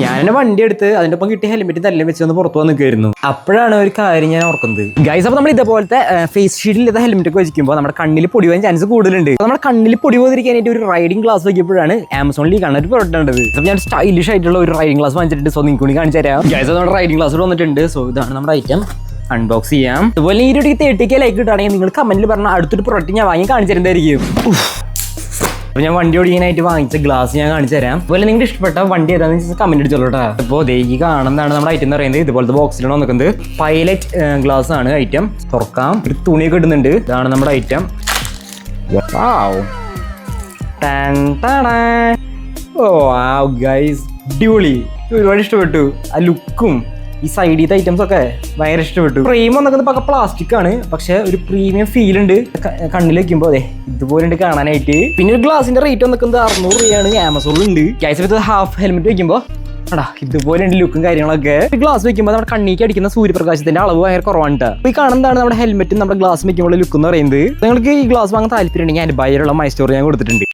ഞാൻ വണ്ടി എടുത്ത് അതിന്റെ ഒപ്പം കിട്ടിയ ഹെൽമെറ്റ് തല്ലം വെച്ച് ഒന്ന് പുറത്തു വന്നിരിക്കുന്നു. അപ്പോഴാണ് ഒരു കാര്യം ഞാൻ ഓർക്കുന്നത് ഗൈസ്. അപ്പോൾ നമ്മൾ ഇതേപോലത്തെ ഫേസ് ഷീൽഡിൽ ഹെൽമെറ്റ് ഒക്കെ വെച്ചിരിക്കുമ്പോൾ നമ്മുടെ കണ്ണിൽ പൊടി പോകാൻ ചാൻസ് കൂടുതലുണ്ട്. നമ്മുടെ കണ്ണിൽ പൊടി പോകാതിരിക്കാനായിട്ട് ഒരു റൈഡിംഗ് ഗ്ലാസ് വെക്കിയപ്പോഴാണ് ആമസോണിൽ കാണാൻ ഒരു പ്രോഡക്റ്റ് ഉണ്ടത്. അപ്പോൾ ഞാൻ സ്റ്റൈലിഷ് ആയിട്ടുള്ള ഒരു റൈഡിംഗ് ഗ്ലാസ് വാങ്ങിച്ചിട്ടുണ്ട്. സോ നിങ്ങൾക്ക് കൂടി കാണിച്ചു തരാം ഗൈസ്. നമ്മുടെ റൈഡിംഗ് ഗ്ലാസ് വന്നിട്ടുണ്ട്. സോ ഇതാണ് നമ്മുടെ ഐറ്റം. അൺബോക്സ് ചെയ്യാം. അതുപോലെ ഈ ഒരു 30K ലൈക്ക് കിട്ടുകയാണെങ്കിൽ നിങ്ങൾ കമന്റിൽ പറഞ്ഞ അടുത്തൊരു പ്രോഡക്റ്റ് ഞാൻ വാങ്ങി കാണിച്ചു തരുന്നതായിരിക്കും. അപ്പോൾ ഞാൻ വണ്ടി ഓടിക്കാനായിട്ട് വാങ്ങിച്ച ഗ്ലാസ് ഞാൻ കാണിച്ചു തരാം. അതുപോലെ നിങ്ങൾക്ക് ഇഷ്ടപ്പെട്ട വണ്ടി ഏതാണെന്ന് വെച്ചാൽ കമന്റ് അടിച്ചോളൂ കേട്ടോ. അപ്പോൾ ഈ കാണുന്നതാണ് നമ്മുടെ ഐറ്റം എന്ന് പറയുന്നത്. ഇതുപോലത്തെ ബോക്സിലാണ് വന്നിരിക്കുന്നത്. പൈലറ്റ് ഗ്ലാസ് ആണ് ഐറ്റം. തുറക്കാം. ഒരു തുണിയൊക്കെ ഇടുന്നുണ്ട്. ഇതാണ് നമ്മുടെ ഐറ്റം. ഗൈസ് അടിപൊളി. ഒരുപാട് ഇഷ്ടപ്പെട്ടു ആ ലുക്കും. ഈ സൈഡിത്തെ ഐറ്റംസ് ഒക്കെ ഭയങ്കര ഇഷ്ടപ്പെട്ടു. ഫ്രെയിം വന്നിരിക്കുന്നത് പക്ക പ്ലാസ്റ്റിക് ആണ്, പക്ഷെ ഒരു പ്രീമിയം ഫീൽ ഉണ്ട് കണ്ണിൽ വെക്കുമ്പോൾ. അതെ ഇതുപോലെ ഉണ്ട് കാണാനായിട്ട്. പിന്നെ ഒരു ഗ്ലാസിന്റെ റേറ്റ് വന്നിരിക്കുന്നത് 600 രൂപയാണ്. ആമസോണിൽ ഉണ്ട്. ക്യാഷ് വിത്ത് ഹാഫ് ഹെൽമെറ്റ് വെക്കുമ്പോൾ അടാ ഇതുപോലെ ഉണ്ട് ലുക്കും കാര്യങ്ങളൊക്കെ. ഗ്ലാസ് വെക്കുമ്പോൾ നമ്മുടെ കണ്ണിക്ക് അടിക്കുന്ന സൂര്യപ്രകാശത്തിന്റെ അളവ് ഭയങ്കര കുറവാണ്. ഈ കാണുന്നതാണ് നമ്മുടെ ഹെൽമെറ്റും നമ്മുടെ ഗ്ലാസ് വെക്കുമ്പോൾ ലുക്ക് എന്ന് പറയുന്നത്. നിങ്ങൾക്ക് ഈ ഗ്ലാസ് വാങ്ങാൻ താല്പര്യം ഉണ്ടെങ്കിൽ അതിന്റെ ബയറുള്ള മൈ സ്റ്റോർ ഞാൻ കൊടുത്തിട്ടുണ്ട്.